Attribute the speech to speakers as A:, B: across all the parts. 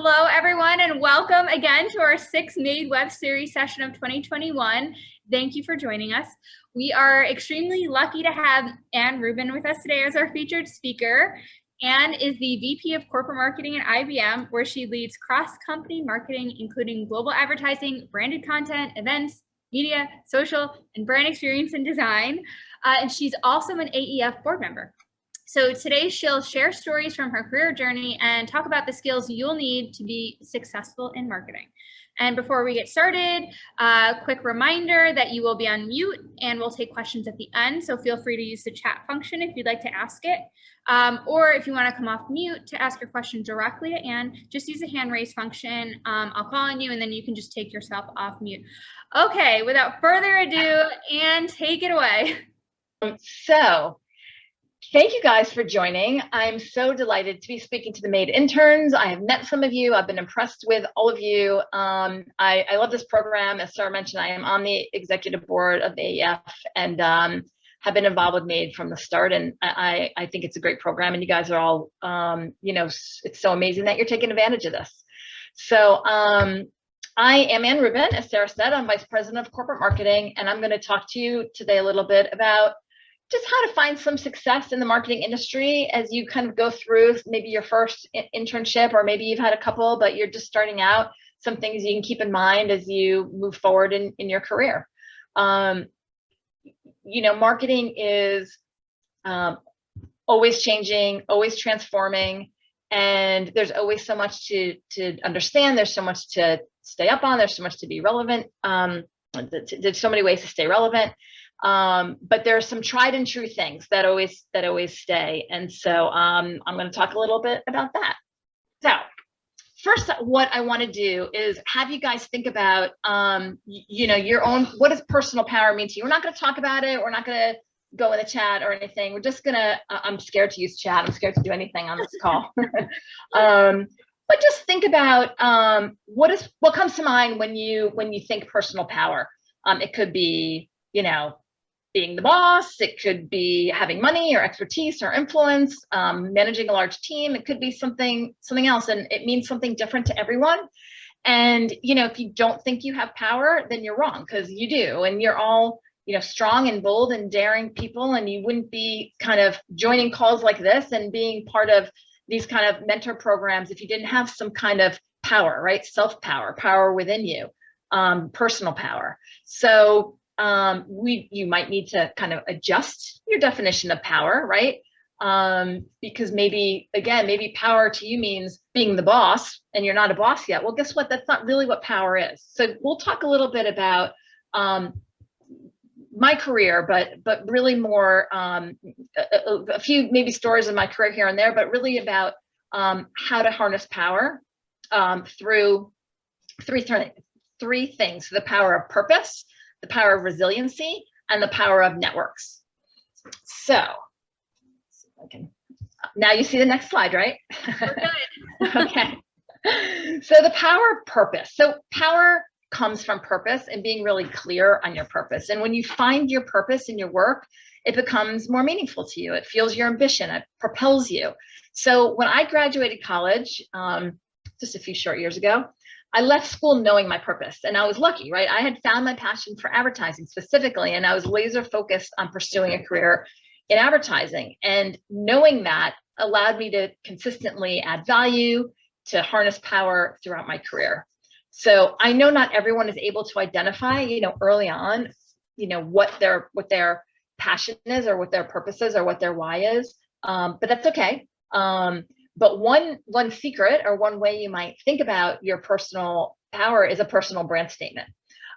A: Hello, everyone, and welcome again to our 6 Made Web Series session of 2021. Thank you for joining us. We are extremely lucky to have Rubin with us today as our featured speaker. Anne is the VP of Corporate Marketing at IBM, where she leads cross-company marketing, including global advertising, branded content, events, media, social, and brand experience and design. And she's also an AEF board member. So today she'll share stories from her career journey and talk about the skills you'll need to be successful in marketing. And before we get started, a quick reminder that you will be on mute and we'll take questions at the end. So feel free to use the chat function if you'd like to ask it. Or if you want to come off mute to ask your question directly to Anne, just use the hand raise function. I'll call on you and then you can just take yourself off mute. Okay, without further ado, Anne, take it away.
B: Thank you guys for joining. I'm so delighted to be speaking to the Made interns. I have met some of you. I've been impressed with all of you. I love this program. As Sarah mentioned, I am on the executive board of the AEF and have been involved with Made from the start. And I think it's a great program. And you guys are all, it's so amazing that you're taking advantage of this. So I am Anne Rubin, as Sarah said. I'm Vice President of Corporate Marketing. And I'm going to talk to you today a little bit about just how to find some success in the marketing industry as you kind of go through maybe your first internship, or maybe you've had a couple, but you're just starting out, some things you can keep in mind as you move forward in your career. Marketing is always changing, always transforming, and there's always so much to understand. There's so much to stay up on. There's so much to be relevant. There's so many ways to stay relevant. But there are some tried and true things that always stay. And so I'm going to talk a little bit about that. So first, what I want to do is have you guys think about, your own, what does personal power mean to you? We're not going to talk about it. We're not going to go in the chat or anything. We're just going to, I'm scared to use chat. I'm scared to do anything on this call. But just think about what comes to mind when you think personal power. It could be, being the boss. It could be having money or expertise or influence, managing a large team. It could be something else, and it means something different to everyone. And if you don't think you have power, then you're wrong, because you do, and you're all strong and bold and daring people, and you wouldn't be kind of joining calls like this and being part of these kind of mentor programs if you didn't have some kind of power, right? Self-power, power within you, personal power. So you might need to kind of adjust your definition of power, right? Because maybe power to you means being the boss and you're not a boss yet. Well, guess what? That's not really what power is. So we'll talk a little bit about my career, but really more a few maybe stories of my career here and there, but really about how to harness power through three things: the power of purpose, the power of resiliency, and the power of networks. So now you see the next slide, right?
A: We're good.
B: Okay. So the power of purpose. So power comes from purpose and being really clear on your purpose. And when you find your purpose in your work, it becomes more meaningful to you. It fuels your ambition. It propels you. So when I graduated college, just a few short years ago, I left school knowing my purpose, and I was lucky, right? I had found my passion for advertising specifically, and I was laser focused on pursuing a career in advertising. And knowing that allowed me to consistently add value, to harness power throughout my career. So I know not everyone is able to identify, early on, what their passion is, or what their purpose is, or what their why is, but that's okay. But one secret, or one way you might think about your personal power, is a personal brand statement.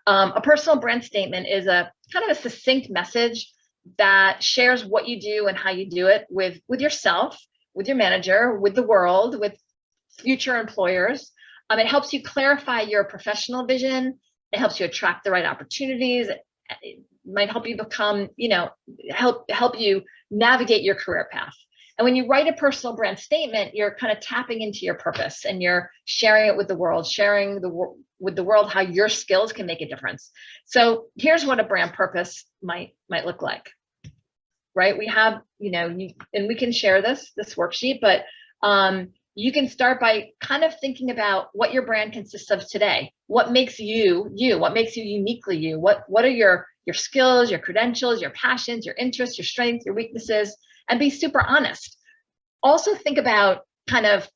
B: A personal brand statement is a kind of a succinct message that shares what you do and how you do it with yourself, with your manager, with the world, with future employers. It helps you clarify your professional vision. It helps you attract the right opportunities. It might help you become, help you navigate your career path. And when you write a personal brand statement, you're kind of tapping into your purpose, and you're sharing it with the world, sharing with the world how your skills can make a difference. So here's what a brand purpose might look like, right? We have, and we can share this worksheet, but you can start by kind of thinking about what your brand consists of today. What makes you you? What makes you uniquely you? What are your skills, your credentials, your passions, your interests, your strengths, your weaknesses, and be super honest. Also think about kind of,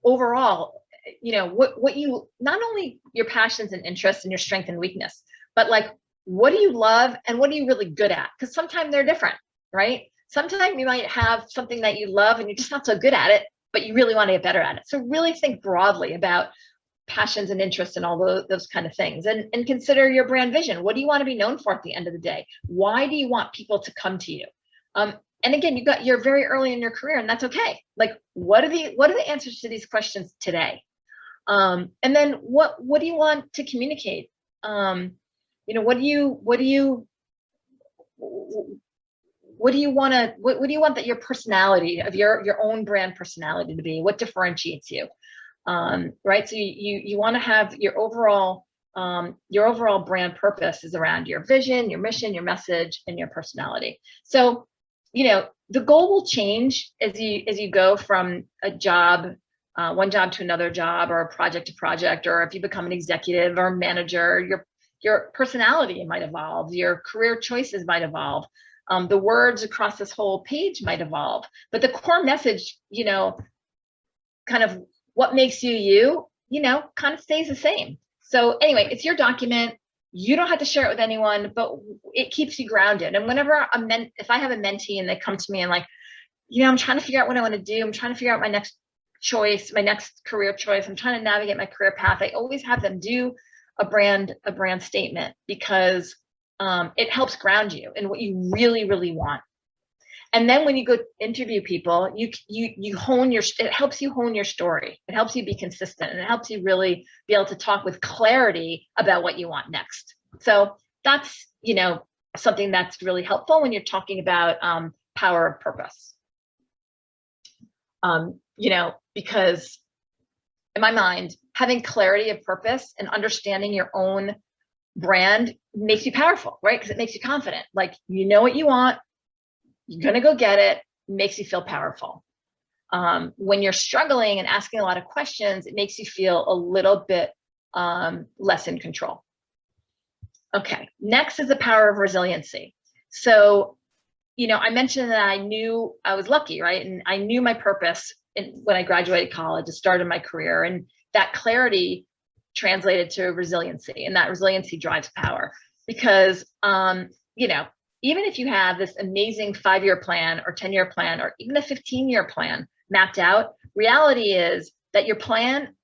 B: overall, what you, not only your passions and interests and your strength and weakness, but like, what do you love and what are you really good at? Because sometimes they're different, right? Sometimes you might have something that you love and you're just not so good at it, but you really want to get better at it. So really think broadly about passions and interests and all those kind of things, and consider your brand vision. What do you want to be known for at the end of the day? Why do you want people to come to you? And again, you're very early in your career, and that's okay. Like, what are the answers to these questions today? And then what do you want to communicate? What do you want that your personality of your own brand personality to be? What differentiates you? Right. So you want to have your overall brand purpose is around your vision, your mission, your message, and your personality. So, the goal will change as you go from a job, one job to another job, or a project to project, or if you become an executive or a manager, your personality might evolve, your career choices might evolve, the words across this whole page might evolve, but the core message, kind of what makes you, kind of stays the same. So anyway, it's your document. You don't have to share it with anyone, but it keeps you grounded. And whenever if I have a mentee and they come to me and like, I'm trying to figure out what I want to do, I'm trying to figure out my next choice, my next career choice, I'm trying to navigate my career path, I always have them do a brand statement, because it helps ground you in what you really, really want. And then when you go interview people, you hone it helps you hone your story. It helps you be consistent, and it helps you really be able to talk with clarity about what you want next. So that's, something that's really helpful when you're talking about power of purpose. Because in my mind, having clarity of purpose and understanding your own brand makes you powerful, right? Because it makes you confident. Like, what you want, you're going to go get it, makes you feel powerful. When you're struggling and asking a lot of questions, it makes you feel a little bit less in control. Okay, next is the power of resiliency. So, I mentioned that I knew I was lucky, right? And I knew my purpose when I graduated college, I started my career, and that clarity translated to resiliency, and that resiliency drives power. Because, even if you have this amazing 5-year plan or 10-year plan or even a 15-year plan mapped out, reality is that your plan,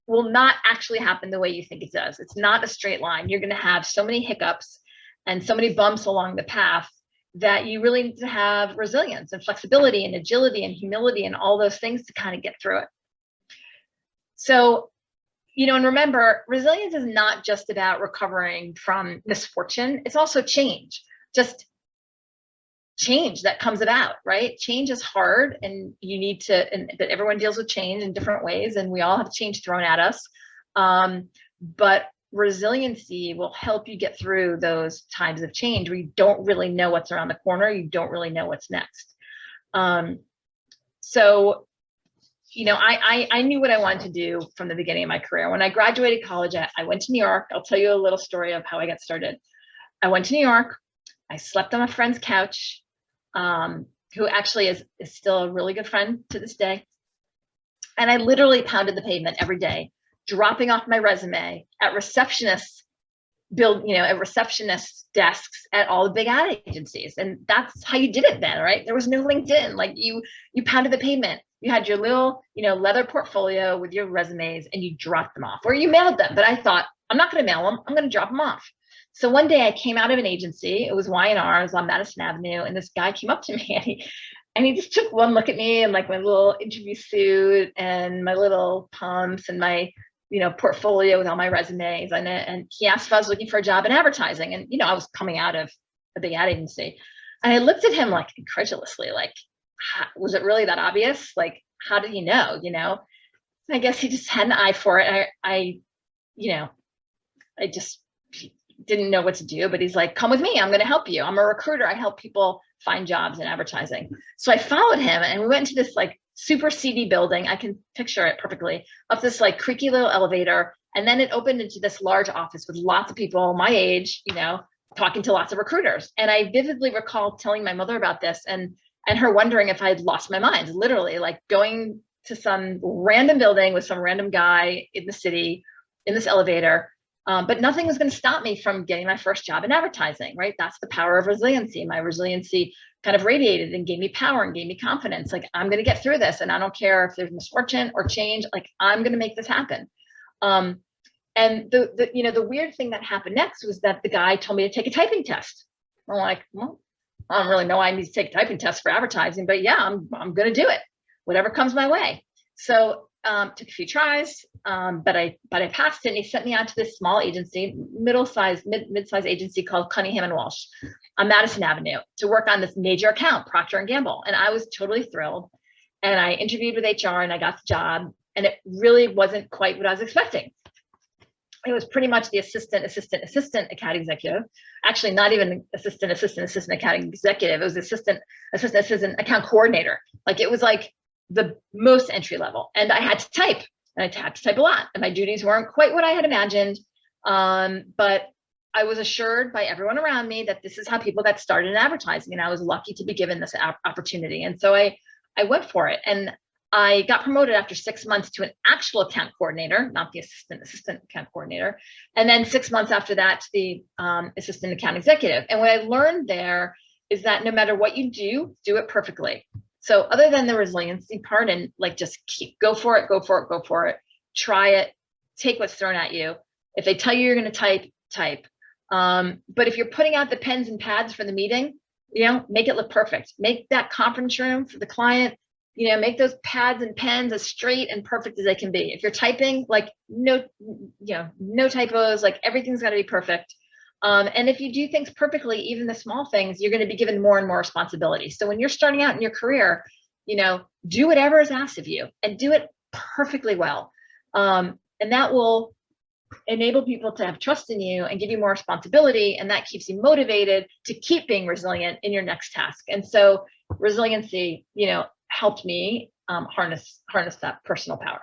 B: will not actually happen the way you think it does. It's not a straight line. You're going to have so many hiccups and so many bumps along the path that you really need to have resilience and flexibility and agility and humility and all those things to kind of get through it. So, and remember, resilience is not just about recovering from misfortune. It's also change. Just change that comes about, right? Change is hard, and you need to, but everyone deals with change in different ways, and we all have change thrown at us. But resiliency will help you get through those times of change where you don't really know what's around the corner, you don't really know what's next. So, I knew what I wanted to do from the beginning of my career. When I graduated college, I went to New York. I'll tell you a little story of how I got started. I went to New York. I slept on a friend's couch, who actually is still a really good friend to this day. And I literally pounded the pavement every day, dropping off my resume at receptionists desks at all the big ad agencies. And that's how you did it then, right? There was no LinkedIn. Like you pounded the pavement. You had your little, leather portfolio with your resumes, and you dropped them off, or you mailed them. But I thought, I'm not going to mail them. I'm going to drop them off. So one day I came out of an agency. It was Y&R. I was on Madison Avenue, and this guy came up to me, and he just took one look at me and like my little interview suit and my little pumps and my, portfolio with all my resumes. And he asked if I was looking for a job in advertising. And, I was coming out of a big ad agency. And I looked at him like incredulously, like, was it really that obvious? Like, how did he know, I guess he just had an eye for it. I just didn't know what to do, but he's like, come with me. I'm going to help you. I'm a recruiter. I help people find jobs in advertising. So I followed him and we went into this like super seedy building. I can picture it perfectly, up this like creaky little elevator. And then it opened into this large office with lots of people my age, talking to lots of recruiters. And I vividly recall telling my mother about this and her wondering if I had lost my mind, literally like going to some random building with some random guy in the city in this elevator. But nothing was going to stop me from getting my first job in advertising, right? That's the power of resiliency. My resiliency kind of radiated and gave me power and gave me confidence. Like, I'm going to get through this. And I don't care if there's misfortune or change, like, I'm going to make this happen. And the weird thing that happened next was that the guy told me to take a typing test. I'm like, well, I don't really know I need to take a typing test for advertising, but yeah, I'm going to do it, whatever comes my way. So took a few tries, but I passed it. And he sent me out to this small agency, mid-sized agency called Cunningham and Walsh on Madison Avenue to work on this major account, Procter and Gamble. And I was totally thrilled. And I interviewed with HR and I got the job. And it really wasn't quite what I was expecting. It was pretty much the assistant account executive. Actually, not even assistant account executive. It was assistant account coordinator. Like, it was like the most entry level. And I had to type, and I had to type a lot. And my duties weren't quite what I had imagined. But I was assured by everyone around me that this is how people got started in advertising. And I was lucky to be given this opportunity. And so I went for it. And I got promoted after 6 months to an actual account coordinator, not the assistant account coordinator. And then 6 months after that to the assistant account executive. And what I learned there is that no matter what you do it perfectly. So other than the resiliency part and like, just go for it, try it, take what's thrown at you. If they tell you you're going to type. But if you're putting out the pens and pads for the meeting, make it look perfect. Make that conference room for the client, make those pads and pens as straight and perfect as they can be. If you're typing, like no typos, like everything's got to be perfect. And if you do things perfectly, even the small things, you're going to be given more and more responsibility. So when you're starting out in your career, do whatever is asked of you and do it perfectly well. And that will enable people to have trust in you and give you more responsibility. And that keeps you motivated to keep being resilient in your next task. And so resiliency, helped me harness that personal power.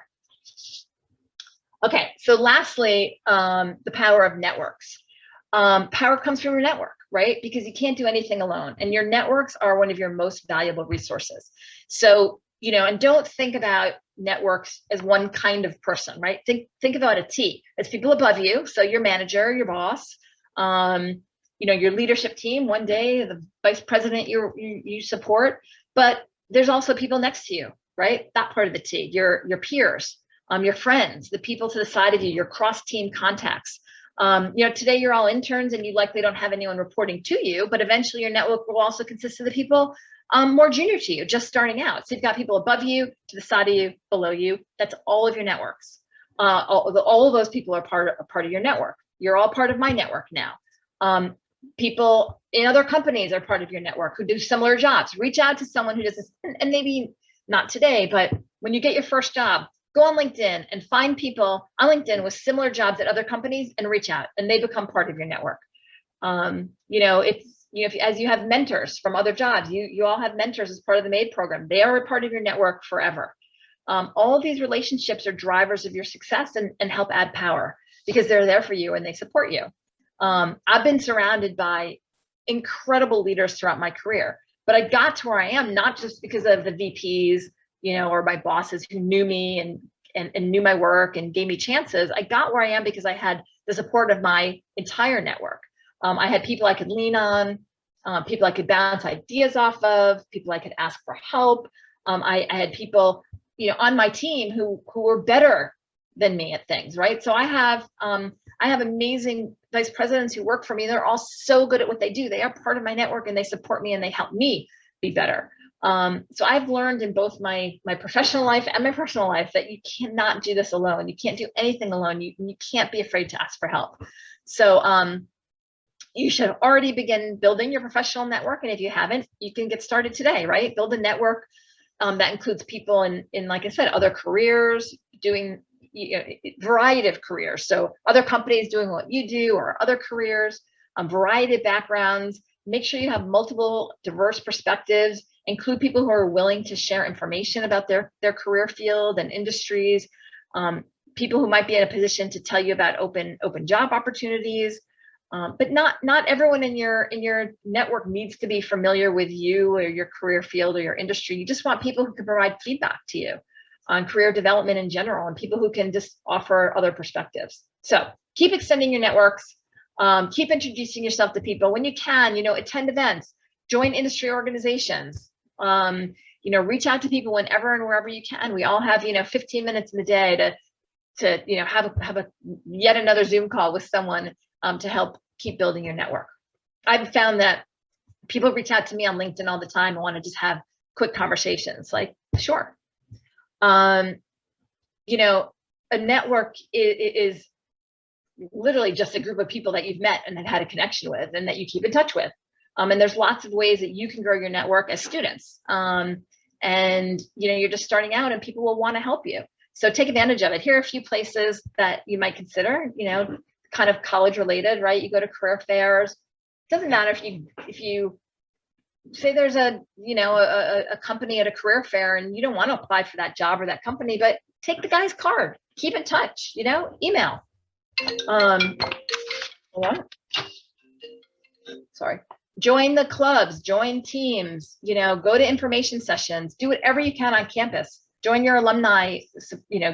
B: Okay, so lastly, the power of networks. Power comes from your network, right? Because you can't do anything alone, and your networks are one of your most valuable resources. So, and don't think about networks as one kind of person, right? Think about a T. It's people above you, so your manager, your boss, your leadership team, one day the vice president you support, but there's also people next to you, right? That part of the T, your peers, your friends, the people to the side of you, your cross-team contacts. Today you're all interns and you likely don't have anyone reporting to you, but eventually your network will also consist of the people more junior to you, just starting out. So you've got people above you, to the side of you, below you. That's all of your networks. All of those people are part of your network. You're all part of my network now. People in other companies are part of your network who do similar jobs. Reach out to someone who does this, and maybe not today, but when you get your first job, go on LinkedIn and find people on LinkedIn with similar jobs at other companies and reach out, and they become part of your network. As you have mentors from other jobs, you all have mentors as part of the MAID program. They are a part of your network forever. All of these relationships are drivers of your success and help add power because they're there for you and they support you. I've been surrounded by incredible leaders throughout my career, but I got to where I am not just because of the VPs, or my bosses who knew me and knew my work and gave me chances. I got where I am because I had the support of my entire network. I had people I could lean on, people I could bounce ideas off of, people I could ask for help. I had people, on my team who were better than me at things, right? So I have amazing vice presidents who work for me. They're all so good at what they do. They are part of my network and they support me and they help me be better. So I've learned in both my professional life and my personal life that you cannot do this alone. You can't do anything alone. You can't be afraid to ask for help. So you should already begin building your professional network. And if you haven't, you can get started today, right? Build a network that includes people in, like I said, other careers, doing variety of careers. So other companies doing what you do or other careers, variety of backgrounds. Make sure you have multiple diverse perspectives, include people who are willing to share information about their career field and industries, people who might be in a position to tell you about open job opportunities. But not everyone in your network needs to be familiar with you or your career field or your industry. You just want people who can provide feedback to you on career development in general, and people who can just offer other perspectives. So keep extending your networks, keep introducing yourself to people when you can, attend events, join industry organizations, reach out to people whenever and wherever you can. We all have, 15 minutes in the day to have a yet another Zoom call with someone to help keep building your network. I've found that people reach out to me on LinkedIn all the time and want to just have quick conversations. Like, sure. A network is literally just a group of people that you've met and have had a connection with and that you keep in touch with. And there's lots of ways that you can grow your network as students. And you're just starting out and people will want to help you. So take advantage of it. Here are a few places that you might consider, kind of college related, right? You go to career fairs. It doesn't matter if you say there's a company at a career fair and you don't want to apply for that job or that company, but take the guy's card, keep in touch, email. Sorry. Join the clubs, join teams, go to information sessions, do whatever you can on campus. Join your alumni,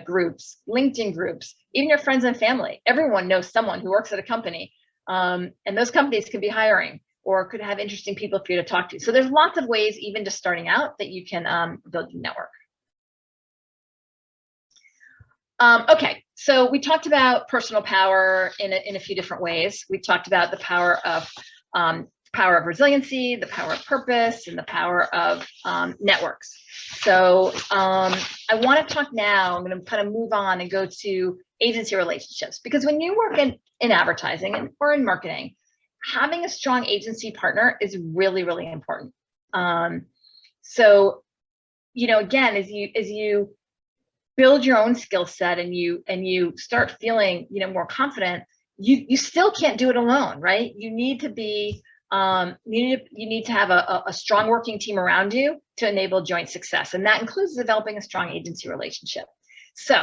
B: groups, LinkedIn groups, even your friends and family. Everyone knows someone who works at a company, and those companies could be hiring or could have interesting people for you to talk to. So there's lots of ways, even just starting out, that you can build your network. Okay, so we talked about personal power in a few different ways. We talked about the power of resiliency, the power of purpose, and the power of networks. So I want to talk now, I'm going to kind of move on and go to agency relationships, because when you work in advertising or in marketing, having a strong agency partner is really, really important. So, again, as you build your own skill set and you start feeling, more confident, you still can't do it alone, right? You need to be you need to have a strong working team around you to enable joint success. And that includes developing a strong agency relationship. So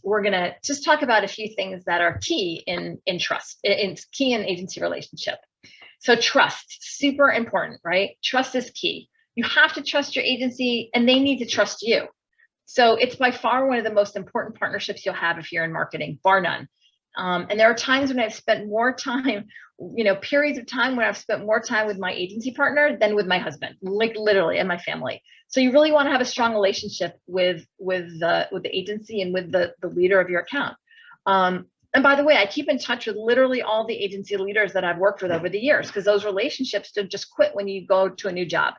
B: we're going to just talk about a few things that are key in trust, key in agency relationship. So trust, super important, right? Trust is key. You have to trust your agency and they need to trust you. So it's by far one of the most important partnerships you'll have if you're in marketing, bar none. And there are times when I've spent more time, periods of time when I've spent more time with my agency partner than with my husband, like literally, and my family. So you really want to have a strong relationship with the agency and with the leader of your account. And by the way, I keep in touch with literally all the agency leaders that I've worked with over the years, because those relationships don't just quit when you go to a new job.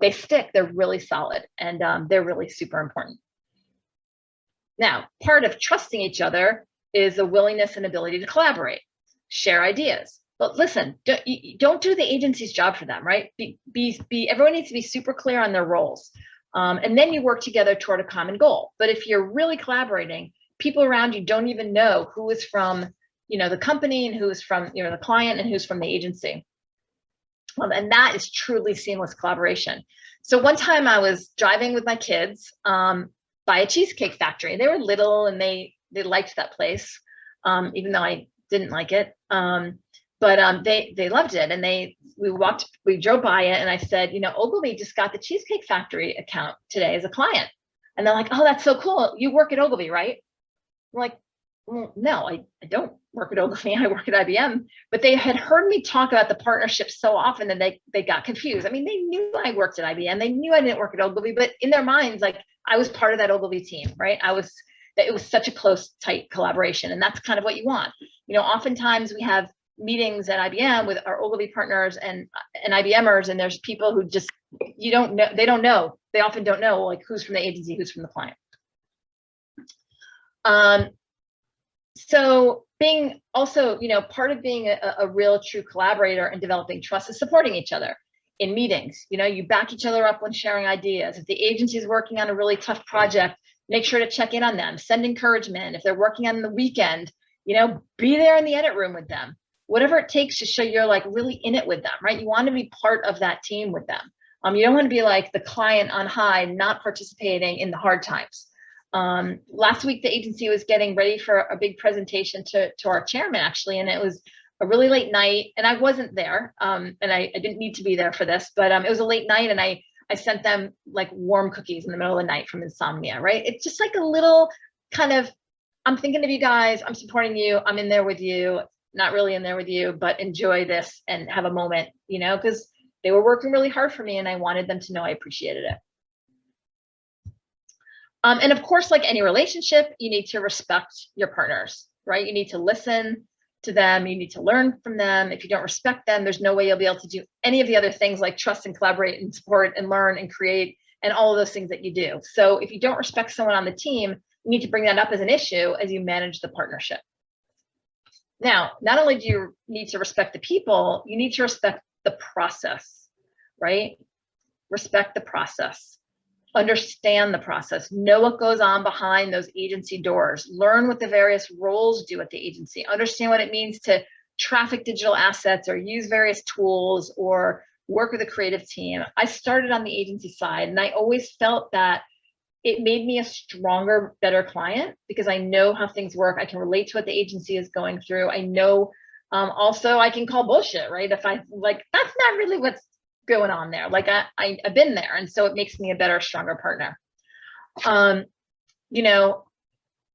B: They stick, they're really solid, and they're really super important. Now, part of trusting each other is a willingness and ability to collaborate, share ideas. But listen, don't do the agency's job for them, right? Everyone needs to be super clear on their roles. And then you work together toward a common goal. But if you're really collaborating, people around you don't even know who is from, the company and who is from, the client and who's from the agency. And that is truly seamless collaboration. So one time I was driving with my kids by a cheesecake factory. They were little and they liked that place, even though I didn't like it. But they loved it, and we drove by it, and I said, Ogilvy just got the Cheesecake Factory account today as a client. And they're like, oh, that's so cool. You work at Ogilvy, right? I'm like, well, no, I don't work at Ogilvy. I work at IBM. But they had heard me talk about the partnership so often that they got confused. I mean, they knew I worked at IBM. They knew I didn't work at Ogilvy, but in their minds, like, I was part of that Ogilvy team, right? It was such a close, tight collaboration. And that's kind of what you want. Oftentimes we have meetings at IBM with our Ogilvy partners and IBMers, and there's people who just, they don't know. They often don't know, like, who's from the agency, who's from the client. So being also, part of being a real true collaborator and developing trust is supporting each other in meetings. You back each other up when sharing ideas. If the agency is working on a really tough project, make sure to check in on them, send encouragement. If they're working on the weekend, be there in the edit room with them. whatever it takes to show you're like really in it with them, right? You want to be part of that team with them. You don't want to be like the client on high, not participating in the hard times. Last week, the agency was getting ready for a big presentation to our chairman, actually, and it was a really late night, and I wasn't there, and I didn't need to be there for this, but it was a late night, and I sent them like warm cookies in the middle of the night from insomnia, right? It's just like a little kind of, I'm thinking of you guys, I'm supporting you, I'm in there with you, not really in there with you, but enjoy this and have a moment, you know, because they were working really hard for me and I wanted them to know I appreciated it. And of course, like any relationship, you need to respect your partners, right? You need to listen to them. You need to learn from them. If you don't respect them, there's no way you'll be able to do any of the other things like trust and collaborate and support and learn and create and all of those things that you do. So if you don't respect someone on the team, you need to bring that up as an issue as you manage the partnership. Now, not only do you need to respect the people, you need to respect the process, right? Respect the process. Understand the process, know what goes on behind those agency doors, learn what the various roles do at the agency, understand what it means to traffic digital assets or use various tools or work with a creative team. I started on the agency side and I always felt that it made me a stronger, better client because I know how things work. I can relate to what the agency is going through. I know also I can call bullshit, right? If I like, that's not really what's going on there. Like I've been there. And so it makes me a better, stronger partner. You know,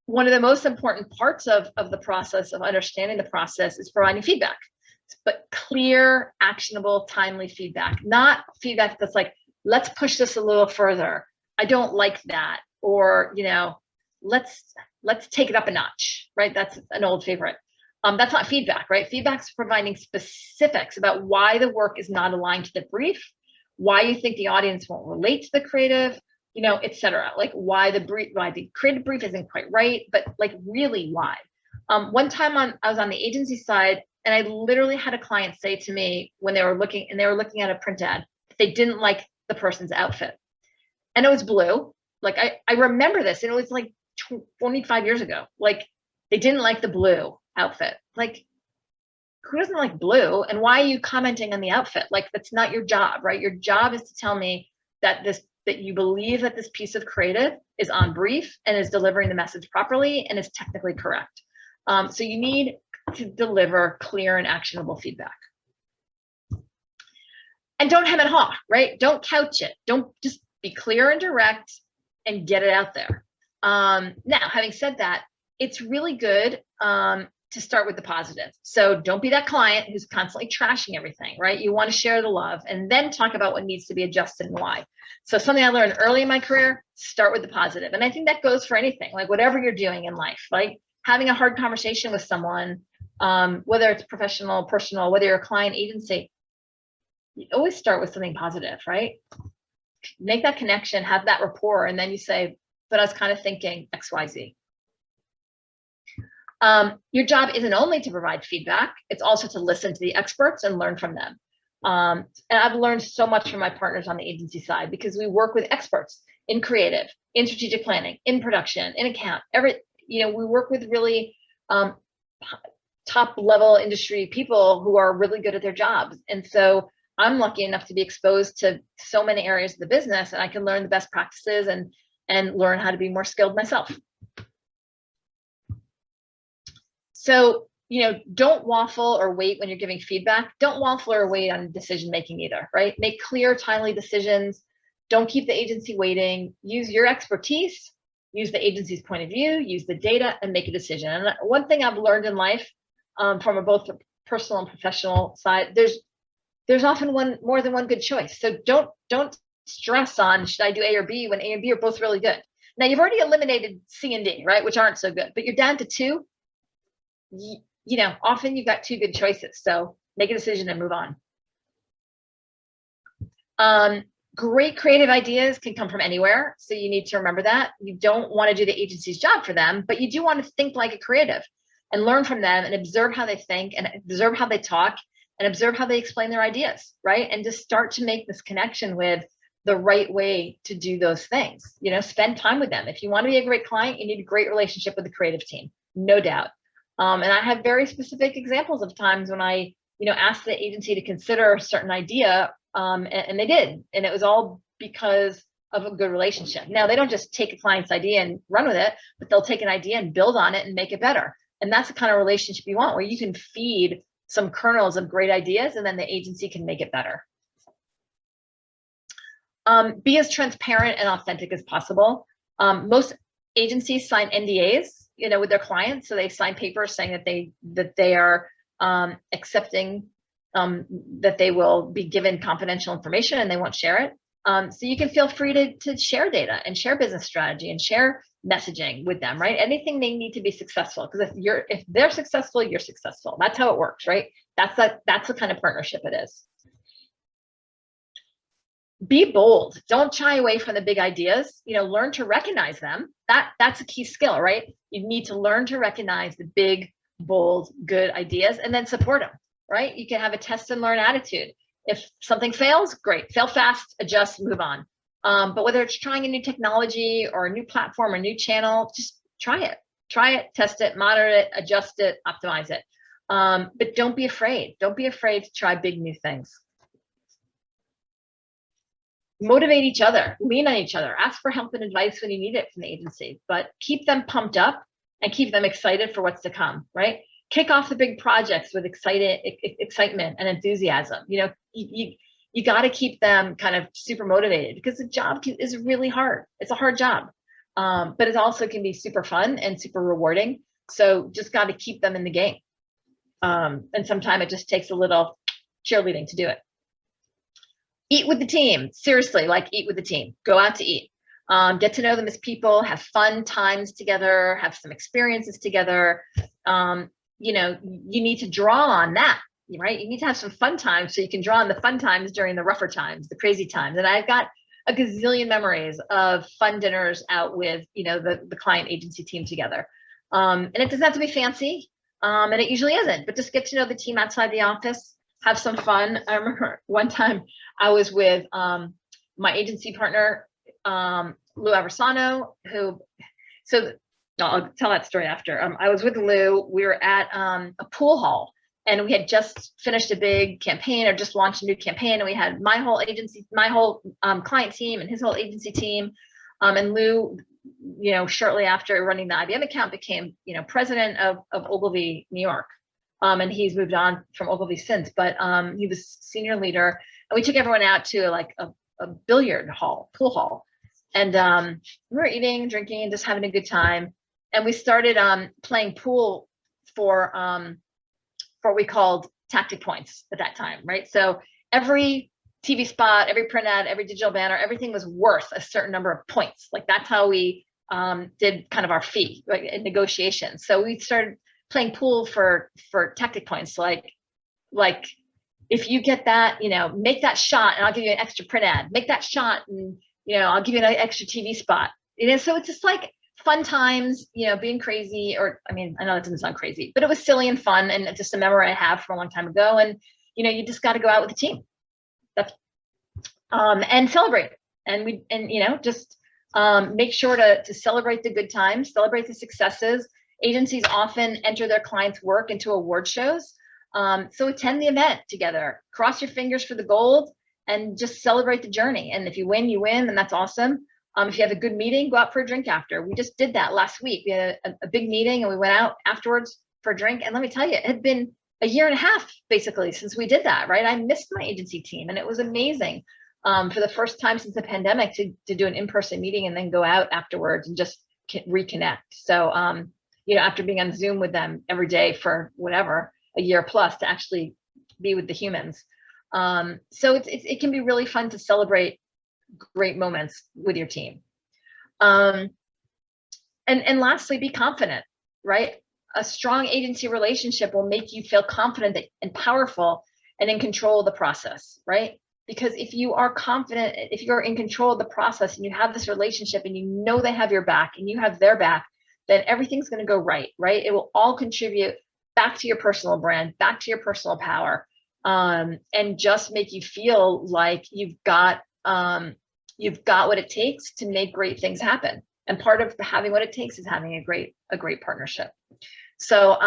B: one of the most important parts of the process of understanding the process is providing feedback, but clear, actionable, timely feedback, not feedback that's like, let's push this a little further. I don't like that. Or, you know, let's take it up a notch, right? That's an old favorite. That's not feedback, right? Feedback's providing specifics about why the work is not aligned to the brief, why you think the audience won't relate to the creative, you know, et cetera. Like why the creative brief isn't quite right, but like really why. One time I was on the agency side and I literally had a client say to me when they were looking at a print ad, they didn't like the person's outfit. And it was blue. Like I remember this and it was like 25 years ago. Like they didn't like the blue outfit. Like who doesn't like blue? And why are you commenting on the outfit? Like that's not your job, right? Your job is to tell me that you believe that this piece of creative is on brief and is delivering the message properly and is technically correct. So you need to deliver clear and actionable feedback. And don't hem and haw, right? Don't couch it. Don't just be clear and direct and get it out there. Now, having said that, it's really good to start with the positive. So don't be that client who's constantly trashing everything, right? You want to share the love and then talk about what needs to be adjusted and why. So something I learned early in my career, start with the positive. And I think that goes for anything, like whatever you're doing in life, like having a hard conversation with someone, whether it's professional, personal, whether you're a client agency, you always start with something positive, right? Make that connection, have that rapport, and then you say, but I was kind of thinking X, Y, Z. Your job isn't only to provide feedback, it's also to listen to the experts and learn from them. And I've learned so much from my partners on the agency side because we work with experts in creative, in strategic planning, in production, in account, we work with really top level industry people who are really good at their jobs. And so I'm lucky enough to be exposed to so many areas of the business and I can learn the best practices and learn how to be more skilled myself. So, don't waffle or wait when you're giving feedback. Don't waffle or wait on decision making either, right? Make clear, timely decisions. Don't keep the agency waiting. Use your expertise, use the agency's point of view, use the data, and make a decision. And one thing I've learned in life, from both the personal and professional side, there's often more than one good choice. So don't stress on should I do A or B when A and B are both really good. Now you've already eliminated C and D, right, which aren't so good, but you're down to two. Often you've got two good choices. So make a decision and move on. Great creative ideas can come from anywhere. So you need to remember that. You don't want to do the agency's job for them, but you do want to think like a creative and learn from them and observe how they think and observe how they talk and observe how they explain their ideas, right? And just start to make this connection with the right way to do those things. Spend time with them. If you want to be a great client, you need a great relationship with the creative team, no doubt. And I have very specific examples of times when I, asked the agency to consider a certain idea, and they did. And it was all because of a good relationship. Now, they don't just take a client's idea and run with it, but they'll take an idea and build on it and make it better. And that's the kind of relationship you want, where you can feed some kernels of great ideas and then the agency can make it better. Be as transparent and authentic as possible. Most agencies sign NDAs, with their clients. So they sign papers saying that they are accepting that they will be given confidential information and they won't share it. So you can feel free to share data and share business strategy and share messaging with them, right? Anything they need to be successful. Because if they're successful, you're successful. That's how it works, right? That's the kind of partnership it is. Be bold. Don't shy away from the big ideas. Learn to recognize them. That's a key skill, right? You need to learn to recognize the big, bold, good ideas and then support them, right? You can have a test and learn attitude. If something fails, great. Fail fast, adjust, move on. But whether it's trying a new technology or a new platform or a new channel, just try it. Try it, test it, monitor it, adjust it, optimize it. But don't be afraid. Don't be afraid to try big new things. Motivate each other, lean on each other, ask for help and advice when you need it from the agency, but keep them pumped up and keep them excited for what's to come, right? Kick off the big projects with excitement and enthusiasm. You got to keep them kind of super motivated, because the job is really hard. It's a hard job, but it also can be super fun and super rewarding. So just got to keep them in the game. And sometimes it just takes a little cheerleading to do it. Eat with the team. Seriously, eat with the team. Go out to eat. Get to know them as people, have fun times together, have some experiences together. You need to draw on that, right? You need to have some fun times so you can draw on the fun times during the rougher times, the crazy times. And I've got a gazillion memories of fun dinners out with, the client agency team together. And it doesn't have to be fancy, and it usually isn't, but just get to know the team outside the office, have some fun. I remember one time I was with my agency partner, Lou Aversano, I'll tell that story after. I was with Lou. We were at a pool hall, and we had just finished a big campaign or just launched a new campaign. And we had my whole agency, my whole client team and his whole agency team. And Lou, shortly after running the IBM account, became, president of Ogilvy, New York. And he's moved on from Ogilvy since, but he was senior leader. And we took everyone out to a billiard hall, pool hall. And we were eating, drinking, just having a good time. And we started playing pool for what we called tactic points at that time, right? So every TV spot, every print ad, every digital banner, everything was worth a certain number of points. That's how we did kind of our fee, right, in negotiations. So we started playing pool for tactic points, like if you get that, make that shot and I'll give you an extra print ad. Make that shot and I'll give you an extra TV spot. So it's just fun times, being crazy, or I know that doesn't sound crazy, but it was silly and fun, and just a memory I have from a long time ago. And you just got to go out with the team. That's and celebrate, and just make sure to celebrate the good times, celebrate the successes. Agencies often enter their clients' work into award shows. So attend the event together, cross your fingers for the gold, and just celebrate the journey. And if you win, you win, and that's awesome. If you have a good meeting, go out for a drink after. We just did that last week. We had a big meeting and we went out afterwards for a drink. And let me tell you, it had been a year and a half basically since we did that, right? I missed my agency team, and it was amazing for the first time since the pandemic to do an in-person meeting and then go out afterwards and just reconnect. So, after being on Zoom with them every day for whatever, a year plus, to actually be with the humans. So it can be really fun to celebrate great moments with your team. And lastly, be confident, right? A strong agency relationship will make you feel confident and powerful and in control of the process, right? Because if you are confident, if you're in control of the process and you have this relationship and you know they have your back and you have their back, then everything's going to go right? It will all contribute back to your personal brand, back to your personal power, and just make you feel like you've got what it takes to make great things happen. And part of having what it takes is having a great partnership. So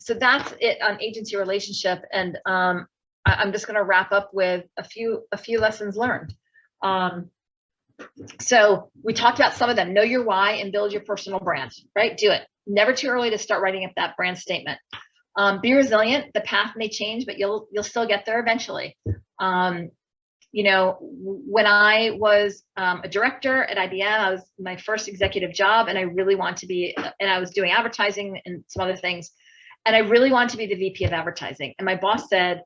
B: that's it on agency relationship. And I'm just going to wrap up with a few lessons learned. So we talked about some of them. Know your why and build your personal brand, right? Do it. Never too early to start writing up that brand statement. Be resilient. The path may change, but you'll still get there eventually. You know, when I was a director at IBM, I was my first executive job, and I really wanted to be, and I was doing advertising and some other things, and I really wanted to be the VP of advertising. And my boss said,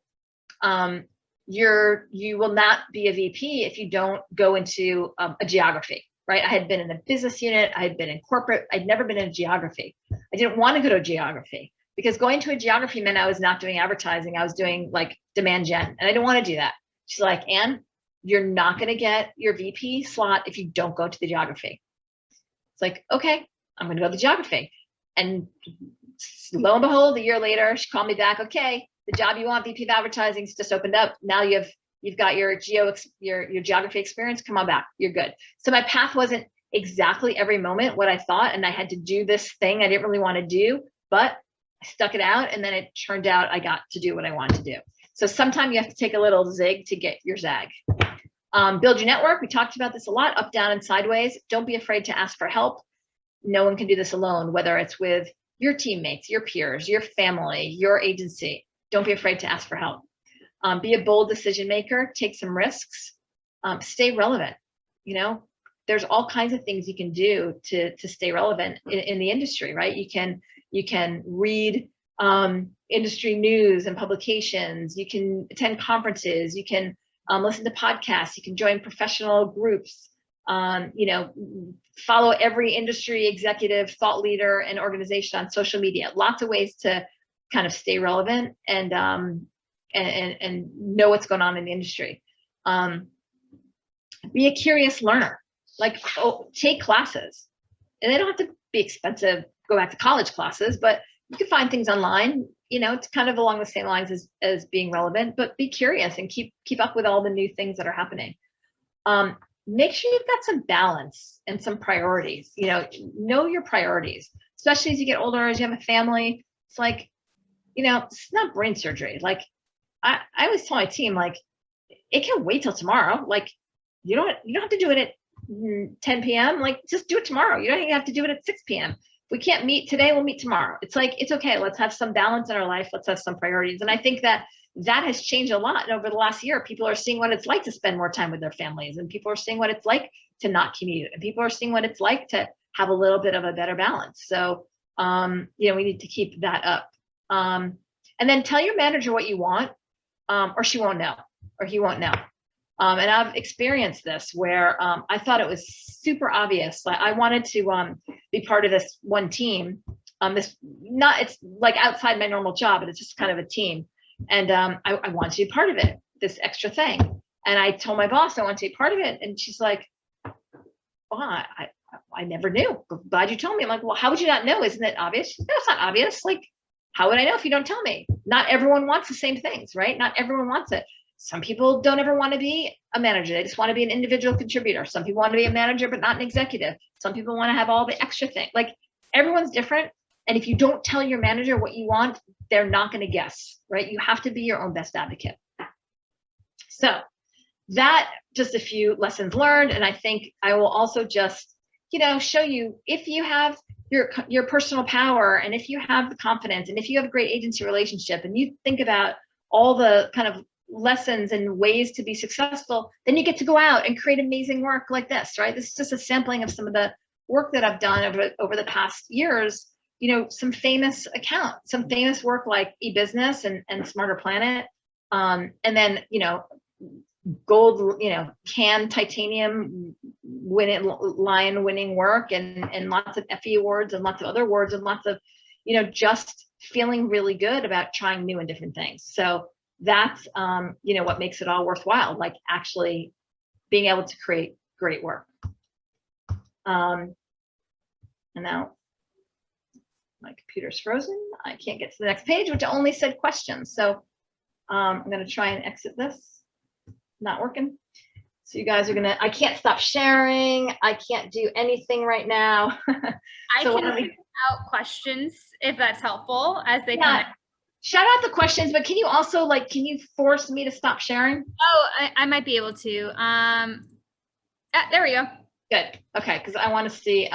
B: you will not be a VP if you don't go into a geography, right? I had been in a business unit, I had been in corporate, I'd never been in a geography. I didn't want to go to a geography because going to a geography meant I was not doing advertising, I was doing like demand gen, and I didn't want to do that. She's like, Anne, you're not going to get your VP slot if you don't go to the geography. It's like, okay, I'm going to go to the geography. And lo and behold, a year later, she called me back. Okay, the job you want, VP of advertising's just opened up. Now you've got your geography experience. Come on back. You're good. So my path wasn't exactly every moment what I thought, and I had to do this thing I didn't really want to do, but I stuck it out, and then it turned out I got to do what I wanted to do. So sometimes you have to take a little zig to get your zag. Build your network. We talked about this a lot, up, down, and sideways. Don't be afraid to ask for help. No one can do this alone, whether it's with your teammates, your peers, your family, your agency. Don't be afraid to ask for help. Be a bold decision maker. Take some risks. Stay relevant. You know, there's all kinds of things you can do to stay relevant in the industry, right? You can read industry news and publications. You can attend conferences. You can listen to podcasts. You can join professional groups. You know, follow every industry executive, thought leader, and organization on social media. Lots of ways to kind of stay relevant and know what's going on in the industry. Be a curious learner. Like, take classes, and they don't have to be expensive. Go back to college classes, but you can find things online. You know, it's kind of along the same lines as being relevant, but be curious and keep up with all the new things that are happening. Make sure you've got some balance and some priorities. You know your priorities, especially as you get older, as you have a family. It's like, you know, it's not brain surgery. Like I always tell my team, like, it can wait till tomorrow. Like, you don't have to do it at 10 p.m. Like, just do it tomorrow. You don't even have to do it at 6 p.m. If we can't meet today, we'll meet tomorrow. It's like, it's okay. Let's have some balance in our life. Let's have some priorities. And I think that has changed a lot over the last year. People are seeing what it's like to spend more time with their families, and people are seeing what it's like to not commute, and people are seeing what it's like to have a little bit of a better balance. So, you know, we need to keep that up. And then tell your manager what you want, or she won't know, or he won't know. And I've experienced this where I thought it was super obvious. Like, I wanted to be part of this one team. It's like outside my normal job, but it's just kind of a team. And I wanted to be part of it, this extra thing. And I told my boss I want to be part of it. And she's like, well, I never knew. Glad you told me. I'm like, well, how would you not know? Isn't it obvious? No, it's not obvious. Like, how would I know if you don't tell me? Not everyone wants the same things, right? Not everyone wants it. Some people don't ever want to be a manager. They just want to be an individual contributor. Some people want to be a manager, but not an executive. Some people want to have all the extra things. Like, everyone's different. And if you don't tell your manager what you want, they're not going to guess, right? You have to be your own best advocate. So that, just a few lessons learned. And I think I will also just, you know, show you, if you have your personal power, and if you have the confidence, and if you have a great agency relationship, and you think about all the kind of lessons and ways to be successful, then you get to go out and create amazing work like this, right? This is just a sampling of some of the work that I've done over the past years. You know, some famous accounts, some famous work like eBusiness and Smarter Planet. And then, you know, gold, you know, can titanium lion winning work, and lots of Effie awards and lots of other awards, and lots of, you know, just feeling really good about trying new and different things. So that's, you know, what makes it all worthwhile, like actually being able to create great work. And now my computer's frozen. I can't get to the next page, which only said questions. So I'm going to try and exit this. Not working. So you guys are gonna, I can't stop sharing. I can't do anything right now.
A: I
B: So
A: can send out questions if that's helpful as they come in.
B: Shout out the questions, but can you also can you force me to stop sharing?
A: Oh, I might be able to. There we go.
B: Good. Okay, because I want to see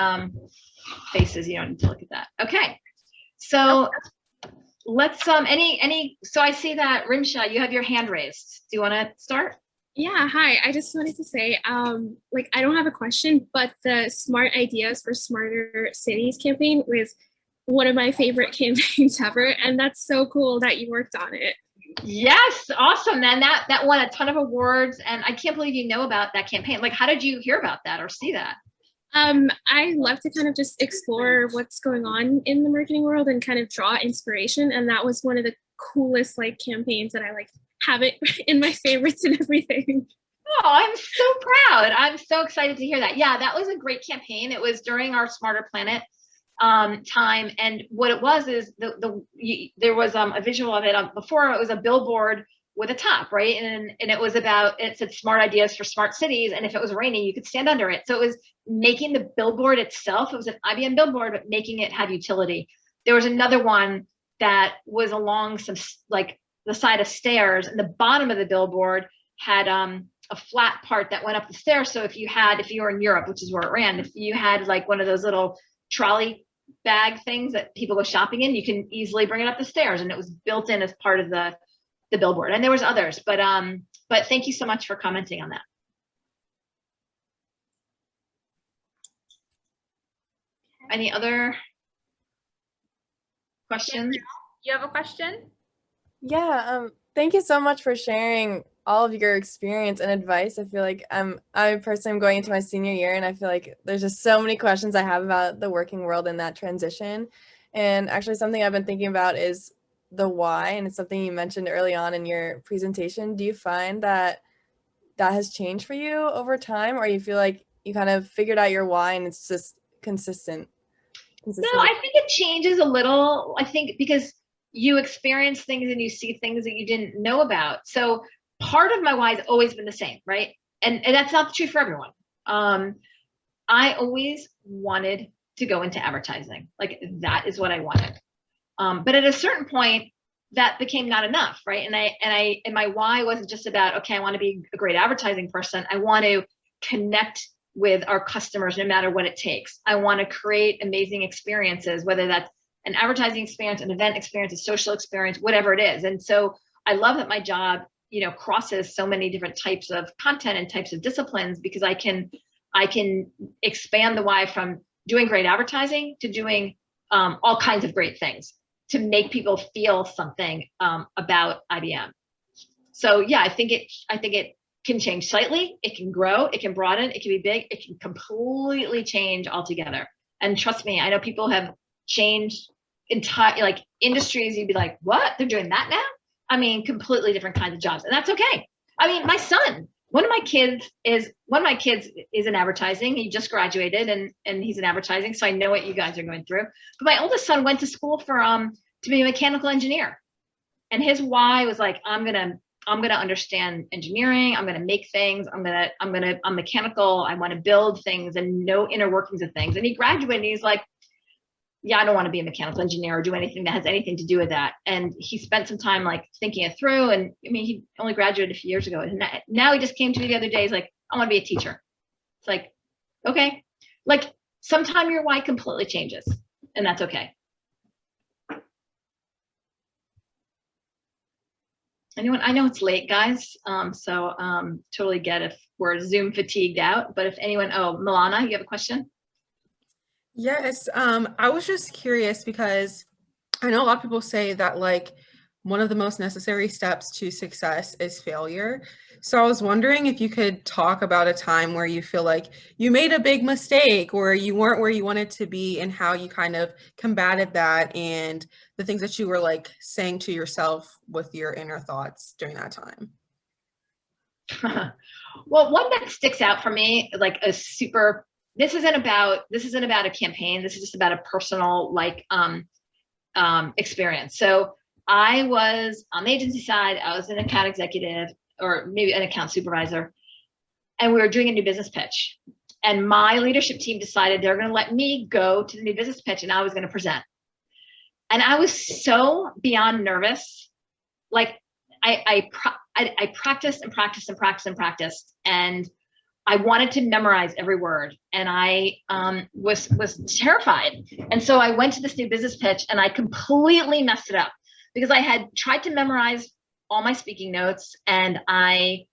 B: faces. You don't need to look at that. Okay. So let's so I see that Rimsha, you have your hand raised. Do you want to start?
C: Yeah, hi. I just wanted to say, I don't have a question, but the Smart Ideas for Smarter Cities campaign was one of my favorite campaigns ever, and that's so cool that you worked on it.
B: Yes, awesome, man. That won a ton of awards, and I can't believe you know about that campaign. Like, how did you hear about that or see that?
C: I love to kind of just explore what's going on in the marketing world and kind of draw inspiration, and that was one of the coolest campaigns that I have it in my favorites and everything.
B: Oh, I'm so proud. I'm so excited to hear that. Yeah, that was a great campaign. It was during our Smarter Planet time, and what it was is there was a visual of it. Before, it was a billboard with a top, right? And it said smart ideas for smart cities, and if it was raining, you could stand under it. So it was making the billboard itself. It was an IBM billboard, but making it have utility. There was another one that was along some the side of stairs, and the bottom of the billboard had a flat part that went up the stairs. So if you were in Europe, which is where it ran, if you had one of those little trolley bag things that people go shopping in, you can easily bring it up the stairs, and it was built in as part of the billboard. And there was others, but thank you so much for commenting on that. Any other questions?
A: You have a question?
D: Yeah, thank you so much for sharing all of your experience and advice. I feel like I personally am going into my senior year, and I feel like there's just so many questions I have about the working world and that transition. And actually something I've been thinking about is the why, and it's something you mentioned early on in your presentation. Do you find that has changed for you over time, or you feel like you kind of figured out your why and it's just consistent?
B: No, I think it changes a little. I think because you experience things and you see things that you didn't know about. So part of my why has always been the same, right? And that's not true for everyone. I always wanted to go into advertising. That is what I wanted. But at a certain point, that became not enough, right? And my why wasn't just about, okay, I want to be a great advertising person. I want to connect with our customers no matter what it takes. I want to create amazing experiences, whether that's an advertising experience, an event experience, a social experience, whatever it is. And so I love that my job, crosses so many different types of content and types of disciplines, because I can expand the why from doing great advertising to doing all kinds of great things to make people feel something about IBM. So yeah, I think it can change slightly, it can grow, it can broaden, it can be big, it can completely change altogether. And trust me, I know people have changed entire industries. You'd be like, what? They're doing that now? I mean, completely different kinds of jobs, and that's okay. I mean, my son, one of my kids is in advertising. He just graduated, and he's in advertising, so I know what you guys are going through. But my oldest son went to school for to be a mechanical engineer, and his why was I'm gonna understand engineering. I'm gonna make things. I'm mechanical. I want to build things and know inner workings of things. And he graduated, and he's like, yeah, I don't want to be a mechanical engineer or do anything that has anything to do with that. And he spent some time thinking it through. And I mean, he only graduated a few years ago. And now he just came to me the other day. He's like, I want to be a teacher. It's okay. Sometime your why completely changes, and that's okay. Anyone? I know it's late, guys. So totally get if we're Zoom fatigued out, but if anyone, Milana, you have a question?
E: Yes, I was just curious because I know a lot of people say that one of the most necessary steps to success is failure. So I was wondering if you could talk about a time where you feel like you made a big mistake or you weren't where you wanted to be, and how you kind of combated that, and the things that you were saying to yourself with your inner thoughts during that time.
B: Well, one that sticks out for me, this isn't about a campaign. This is just about a personal experience. So I was on the agency side. I was an account executive, or maybe an account supervisor. and we were doing a new business pitch. And my leadership team decided they're going to let me go to the new business pitch and I was going to present. And I was so beyond nervous. Like I practiced and practiced and practiced and practiced. And I wanted to memorize every word, and I was terrified. And so I went to this new business pitch and I completely messed it up because I had tried to memorize all my speaking notes and I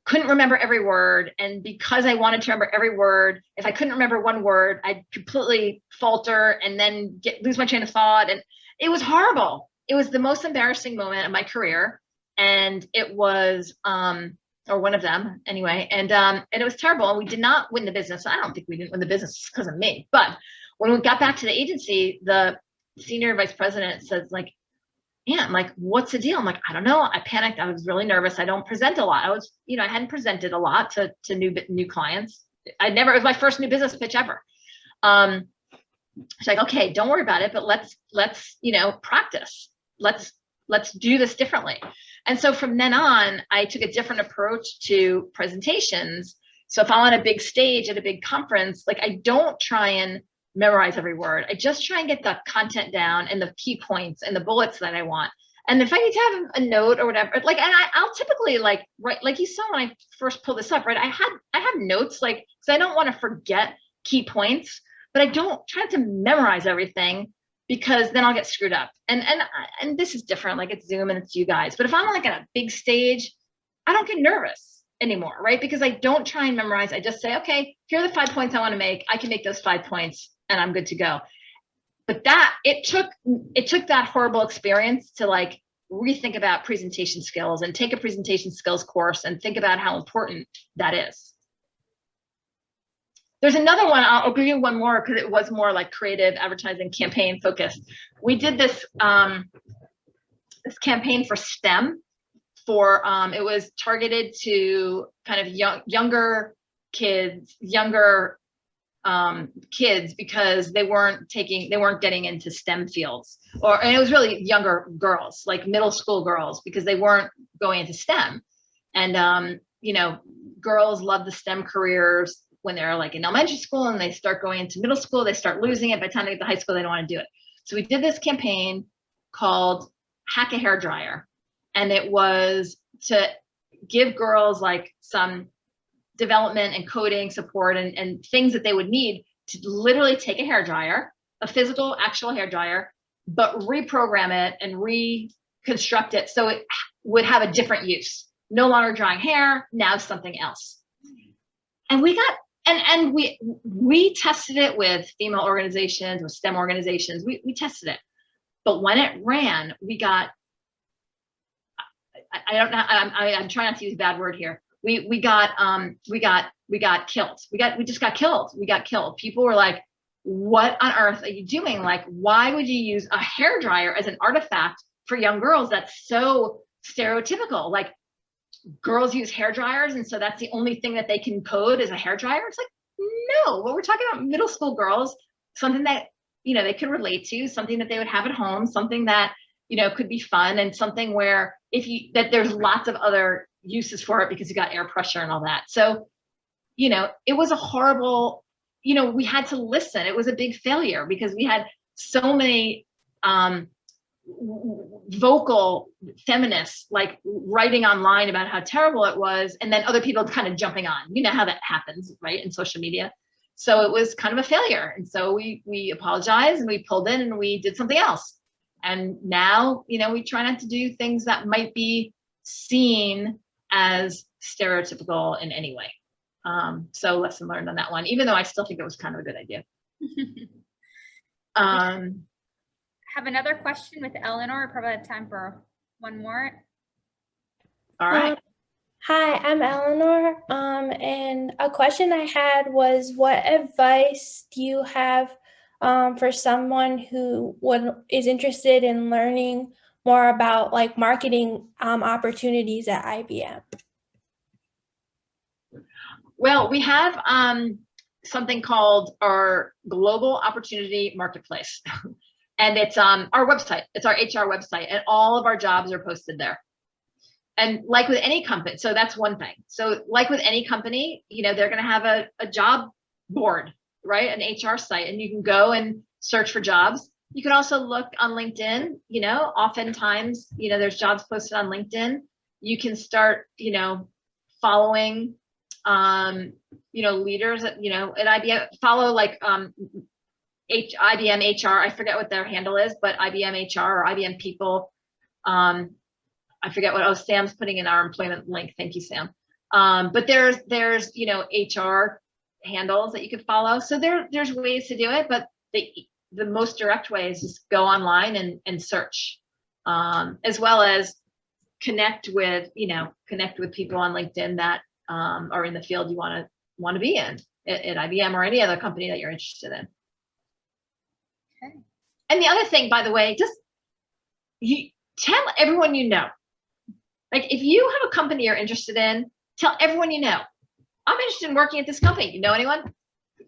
B: couldn't remember every word. And because I wanted to remember every word, if I couldn't remember one word, I'd completely falter and then lose my train of thought. And it was horrible. It was the most embarrassing moment of my career. And it was, or one of them anyway. And it was terrible. And we did not win the business. I don't think we didn't win the business because of me. But when we got back to the agency, the senior vice president says, like, yeah, I'm like, what's the deal? I'm like, I don't know. I panicked. I was really nervous. I don't present a lot. I hadn't presented a lot to new clients. It was my first new business pitch ever. She's like, okay, don't worry about it, but let's practice. Let's do this differently. And so from then on, I took a different approach to presentations. So if I'm on a big stage at a big conference, like I don't try and memorize every word. I just try and get the content down and the key points and the bullets that I want. And if I need to have a note or whatever, like, and I'll typically write, like you saw when I first pulled this up, right? I have notes, like, because I don't want to forget key points, but I don't try to memorize everything because then I'll get screwed up. And this is different, like it's Zoom and it's you guys. But if I'm like at a big stage, I don't get nervous anymore, right? Because I don't try and memorize. I just say, okay, here are the 5 points I want to make. I can make those 5 points and I'm good to go. But it took that horrible experience to like rethink about presentation skills and take a presentation skills course and think about how important that is. There's another one, I'll give you one more because it was more like creative advertising campaign focused. We did this this campaign for STEM it was targeted to kind of younger kids because they weren't getting into STEM fields, and it was really younger girls, like middle school girls, because they weren't going into STEM. And girls love the STEM careers when they're like in elementary school, and they start going into middle school, they start losing it. By the time they get to high school, they don't want to do it. So we did this campaign called Hack a Hairdryer. And it was to give girls like some development and coding support and things that they would need to literally take a hairdryer, a physical, actual hairdryer, but reprogram it and reconstruct it so it would have a different use. No longer drying hair, now something else. And we got, and we tested it with female organizations, with STEM organizations. We tested it. But when it ran, we got, I don't know, I'm trying not to use a bad word here. We got killed. We just got killed. We got killed. People were like, what on earth are you doing? Like, why would you use a hairdryer as an artifact for young girls? That's so stereotypical. Like, girls use hairdryers, and so that's the only thing that they can code is a hairdryer. It's like, no, what we're talking about, middle school girls, something that, they could relate to, something that they would have at home, something that, could be fun, and something where that there's lots of other uses for it because you got air pressure and all that. So, it was a horrible, we had to listen. It was a big failure because we had so many vocal feminists like writing online about how terrible it was, and then other people kind of jumping on. You know how that happens, right, in social media. So it was kind of a failure, and so we apologized and we pulled in and we did something else. And now, we try not to do things that might be seen as stereotypical in any way. So lesson learned on that one, even though I still think it was kind of a good idea.
A: Have another question with Eleanor. Probably have time for one more.
B: All right.
F: Hi, I'm Eleanor. And a question I had was, what advice do you have for someone who is interested in learning more about like marketing opportunities at IBM?
B: Well, we have something called our Global Opportunity Marketplace. And it's our website. It's our HR website, and all of our jobs are posted there. and like with any company, so that's one thing. So like with any company, you know, they're going to have a job board, right? An HR site, and you can go and search for jobs. You can also look on LinkedIn, you know, oftentimes, you know, there's jobs posted on LinkedIn. You can start, you know, following, you know, leaders at, you know, at IBM, follow like, IBM HR, I forget what their handle is, but IBM HR or IBM people. I forget what, oh, Sam's putting in our employment link. Thank you, Sam. But there's, you know, HR handles that you could follow. So there's ways to do it, but the most direct way is just go online and search, as well as connect with people on LinkedIn that are in the field you want to be in at IBM or any other company that you're interested in.
A: Okay.
B: And the other thing, by the way, just you tell everyone you know. Like if you have a company you're interested in, tell everyone you know. I'm interested in working at this company. You know anyone?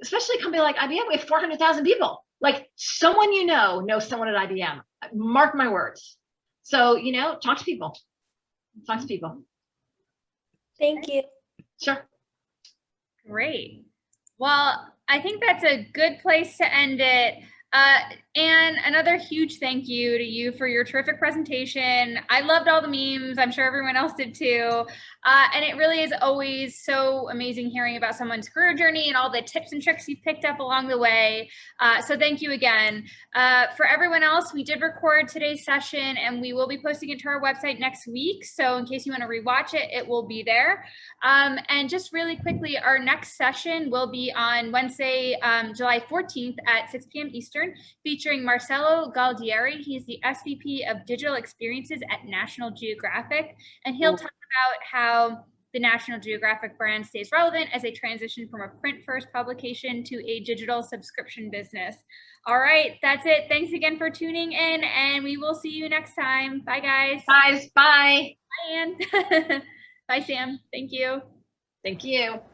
B: Especially a company like IBM, we have 400,000 people. Like someone you know knows someone at IBM. Mark my words. So, you know, talk to people. Talk to people.
F: Thank you.
B: Sure.
A: Great. Well, I think that's a good place to end it. And another huge thank you to you for your terrific presentation. I loved all the memes. I'm sure everyone else did too. And it really is always so amazing hearing about someone's career journey and all the tips and tricks you've picked up along the way. So thank you again. For everyone else, we did record today's session and we will be posting it to our website next week. So in case you want to rewatch it, it will be there. And just really quickly, our next session will be on Wednesday, July 14th at 6 p.m. Eastern, featuring Marcelo Galdieri. He's the SVP of Digital Experiences at National Geographic, and he'll talk about how the National Geographic brand stays relevant as they transition from a print-first publication to a digital subscription business. All right, that's it. Thanks again for tuning in, and we will see you next time. Bye, guys.
B: Guys, bye.
A: Bye, Anne. Bye, Sam. Thank you.
B: Thank you.